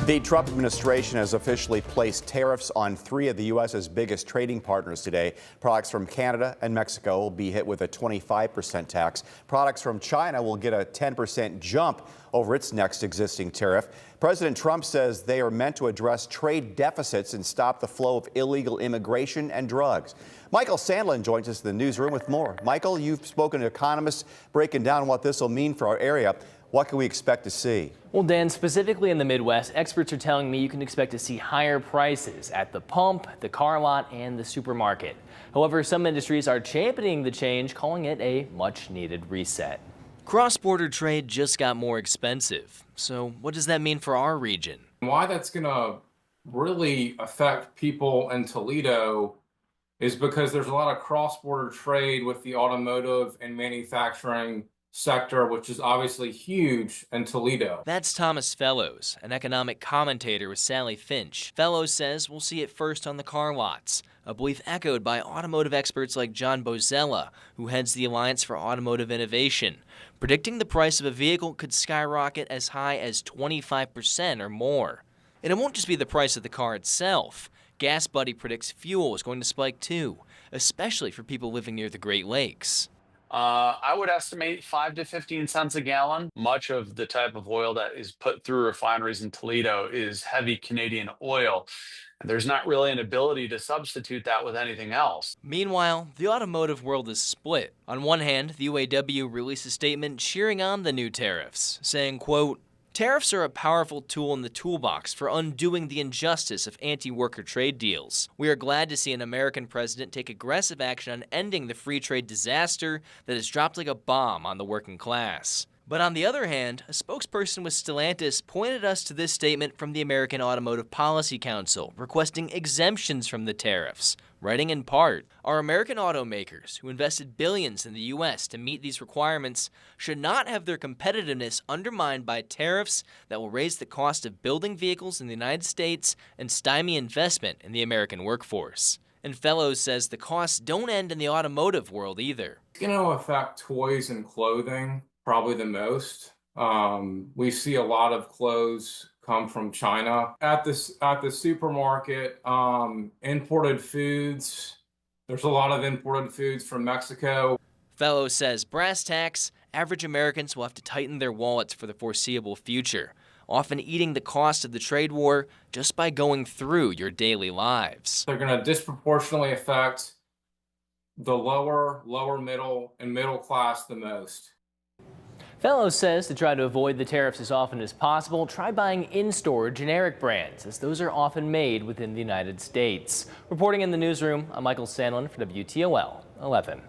The Trump administration has officially placed tariffs on 3 of the U.S.'s biggest trading partners today. Products from Canada and Mexico will be hit with a 25% tax. Products from China will get a 10% jump over its next existing tariff. President Trump says they are meant to address trade deficits and stop the flow of illegal immigration and drugs. Michael Sandlin joins us in the newsroom with more. Michael, you've spoken to economists breaking down what this will mean for our area. What can we expect to see? Well, Dan, specifically in the Midwest, experts are telling me you can expect to see higher prices at the pump, the car lot, and the supermarket. However, some industries are championing the change, calling it a much-needed reset. Cross-border trade just got more expensive. So what does that mean for our region? Why that's going to really affect people in Toledo is because there's a lot of cross-border trade with the automotive and manufacturing sector, which is obviously huge in Toledo. That's Thomas Fellows, an economic commentator with Sally Finch. Fellows says we'll see it first on the car lots, a belief echoed by automotive experts like John Bozella, who heads the Alliance for Automotive Innovation, predicting the price of a vehicle could skyrocket as high as 25% or more. And it won't just be the price of the car itself. Gas Buddy predicts fuel is going to spike too, especially for people living near the Great Lakes. I would estimate 5 to 15 cents a gallon. Much of the type of oil that is put through refineries in Toledo is heavy Canadian oil. And there's not really an ability to substitute that with anything else. Meanwhile, the automotive world is split. On one hand, the UAW released a statement cheering on the new tariffs, saying, quote, "Tariffs are a powerful tool in the toolbox for undoing the injustice of anti-worker trade deals. We are glad to see an American president take aggressive action on ending the free trade disaster that has dropped like a bomb on the working class." But on the other hand, a spokesperson with Stellantis pointed us to this statement from the American Automotive Policy Council, requesting exemptions from the tariffs, writing in part, "Our American automakers, who invested billions in the U.S. to meet these requirements, should not have their competitiveness undermined by tariffs that will raise the cost of building vehicles in the United States and stymie investment in the American workforce." And Fellows says the costs don't end in the automotive world either. It's going to affect toys and clothing probably the most. We see a lot of clothes come from China. At the supermarket, imported foods. There's a lot of imported foods from Mexico. Fellows says brass tacks, average Americans will have to tighten their wallets for the foreseeable future, often eating the cost of the trade war just by going through your daily lives. They're going to disproportionately affect the lower, middle, and middle class the most. Fellows says to try to avoid the tariffs as often as possible, try buying in-store generic brands, as those are often made within the United States. Reporting in the newsroom, I'm Michael Sandlin for WTOL 11.